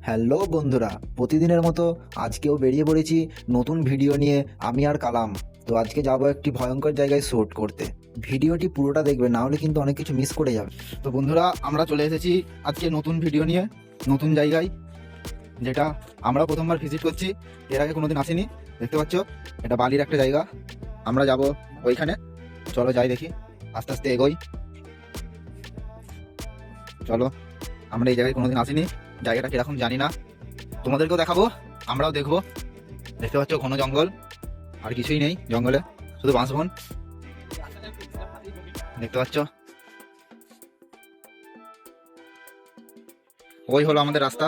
Hello বন্ধুরা, প্রতিদিনের মতো আজকেও বেরিয়ে পড়েছি নতুন ভিডিও নিয়ে আমি আর কালাম। তো আজকে যাব একটি ভয়ঙ্কর জায়গায় শ্যুট করতে। ভিডিওটি পুরোটা দেখবে, না হলে কিন্তু অনেক কিছু মিস করে যাবে। তো বন্ধুরা, আমরা চলে এসেছি আজকে নতুন ভিডিও নিয়ে নতুন জায়গায়, যেটা আমরা প্রথমবার ভিজিট করছি। এর আগে কোনোদিন আসিনি। দেখতে পাচ্ছ, এটা বালির একটা জায়গা। আমরা যাব ওইখানে। চলো যাই, দেখি, আস্তে আস্তে এগোই। চলো, আমরা এই জায়গায় কোনোদিন আসিনি, জায়গাটা কিরকম জানি না, তোমাদেরকেও দেখাবো, আমরাও দেখবো। দেখতে পাচ্ছ ঘন জঙ্গল, আর কিছুই নেই জঙ্গলে, শুধু বাঁশবন। দেখতে পাচ্ছ, ওই হলো আমাদের রাস্তা।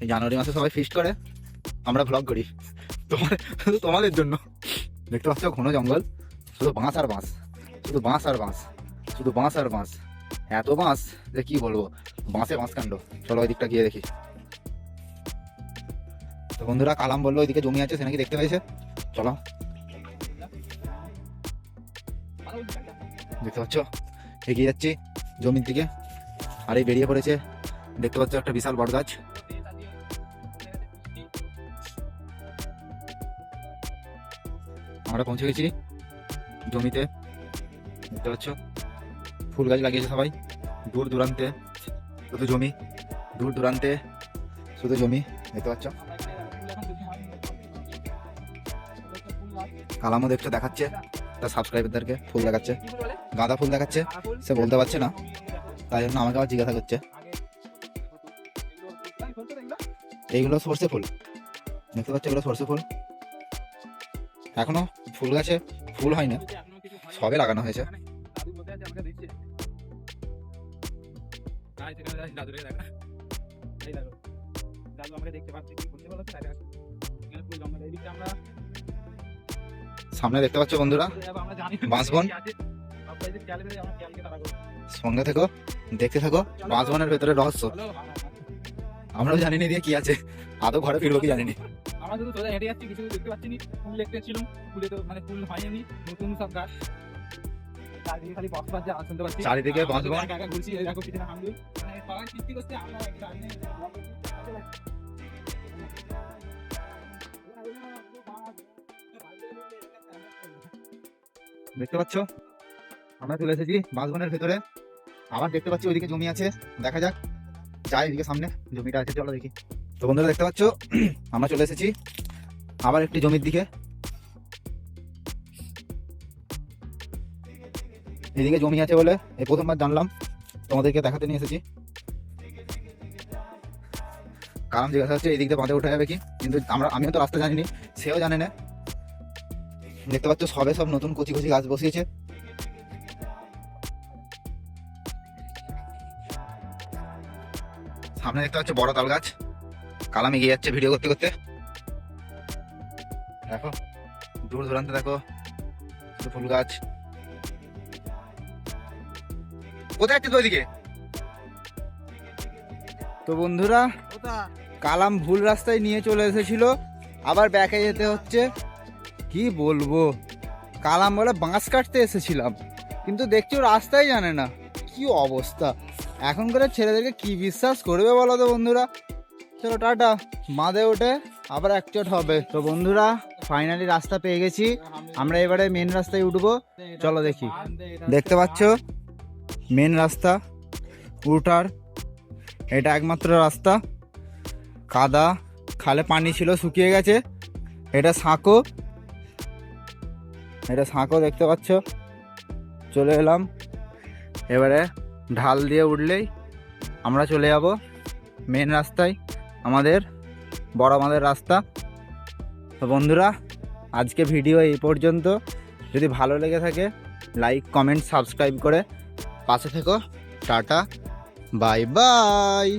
এই জানুয়ারি মাসে সবাই ফিস্ট করে, আমরা ভ্লগ করি তোমাদের জন্য। দেখতে পাচ্ছ ঘন জঙ্গল, শুধু বাঁশ আর বাঁশ, শুধু বাঁশ আর বাঁশ, শুধু বাঁশ আর বাঁশ। এত বাঁশ যে কি বলবো, বাঁশে বাঁশ কাণ্ড। চলো ওই দিকটা গিয়ে দেখি। তো বন্ধুরা, কালাম বললো ওইদিকে জমি আছে, সে নাকি দেখতে পেয়েছে। চলো, দেখতে পাচ্ছ এগিয়ে যাচ্ছি জমির দিকে। আর এই বেরিয়ে পড়েছে, দেখতে পাচ্ছ একটা বিশাল বট গাছ। আমরা পৌঁছে গেছি জমিতে। দেখতে পাচ্ছ ফুল গাছ লাগিয়েছে সবাই, দূর দূরান্তে শুধু জমি, দূর দূরান্তে শুধু জমি। দেখতে পাচ্ছ, কালামও দেখছো দেখাচ্ছে তার সাবস্ক্রাইবারদেরকে, ফুল দেখাচ্ছে, গাঁদা ফুল দেখাচ্ছে। সে বলতে পারছে না, তাই জন্য আমাকে আবার জিজ্ঞাসা করছে। এইগুলো সর্ষে ফুল, দেখতে পাচ্ছ, এগুলো সর্ষে ফুল। এখনো ফুল গাছে ফুল হয় না, সবে লাগানো হয়েছে। সামনে দেখতে পাচ্ছ বন্ধুরা বাঁশবন। সঙ্গে থেকো, দেখতে থাকো। বাঁশবনের ভেতরে রহস্য, আমরাও জানিনি দিয়ে কি আছে, আদৌ ঘরে ফিরবো কি জানিনি। আমরা শুধু সোজা হেঁটে যাচ্ছি, কিছু দেখতে পাচ্ছি না। ফুল দেখতে ছিলাম, ফুলে তো মানে ফুল হয়নি, নতুন সব গাছ। চারিদিকে খালি বক্স বাজছে, আওয়াজ শুনতে পাচ্ছি। চারিদিকে বাঁশবন। একা একা ঘুরছি, এই দেখো পিছনে হামদুল, মানে সবাই সৃষ্টি করছে। আমরা দেখতে পাচ্ছ, আমরা চলে এসেছি বাঁশবনের ভেতরে। আবার দেখতে পাচ্ছি ওইদিকে জমি আছে, দেখা যাক, যাই এদিকে সামনে জমিটা আছে, চলো দেখি। তো বন্ধুরা দেখতে পাচ্ছ, আমরা চলে এসেছি আবার একটি জমির দিকে। এদিকে জমি আছে বলে এই প্রথমবার জানলাম, তোমাদেরকে দেখাতে নিয়ে এসেছি। কারণ জিজ্ঞাসা হচ্ছে এই দিক দিয়ে বাঁধে উঠে যাবে কি, কিন্তু আমিও তো রাস্তা জানিনি, সেও জানে না। দেখতে পাচ্ছ সবে সব নতুন কচি কচি গাছ বসিয়েছে। সামনে দেখতে পাচ্ছ বড় তাল গাছ। কালাম এগিয়ে যাচ্ছে ভিডিও করতে করতে। দেখো দূর দূরান্তে, দেখো শুধু ফুল গাছ। কোথায় যাচ্ছে তো ওইদিকে? তো বন্ধুরা, কালাম ভুল রাস্তায় নিয়ে চলে এসেছিল, আবার ব্যাকে যেতে হচ্ছে। কি বলবো, কালাম বলে বাঁশ কাটতে এসেছিলাম, কিন্তু দেখছি ও রাস্তাই জানে না। কি অবস্থা, এখনকার ছেলেদেরকে কি বিশ্বাস করবে বলো তো বন্ধুরা। চলো টাটা, বাঁধে ওঠে আবার একচোট হবে। তো বন্ধুরা, ফাইনালি রাস্তা পেয়ে গেছি, আমরা এবারে মেন রাস্তায় উঠবো। চলো দেখি। দেখতে পাচ্ছ মেন রাস্তা উঠার, এটা একমাত্র রাস্তা। কাদা, খালে পানি ছিল, শুকিয়ে গেছে। এটা সাঁকো, এটা সাঁকো দেখতে পাচ্ছ। চলে এলাম, এবারে ঢাল দিয়ে উঠলেই আমরা চলে যাব মেন রাস্তায়, আমাদের আমাদের রাস্তা। তো বন্ধুরা, আজকে ভিডিও এই পর্যন্ত। যদি ভালো লেগে থাকে লাইক, কমেন্ট, সাবস্ক্রাইব করে পাশে থেকো। Tata, bye bye.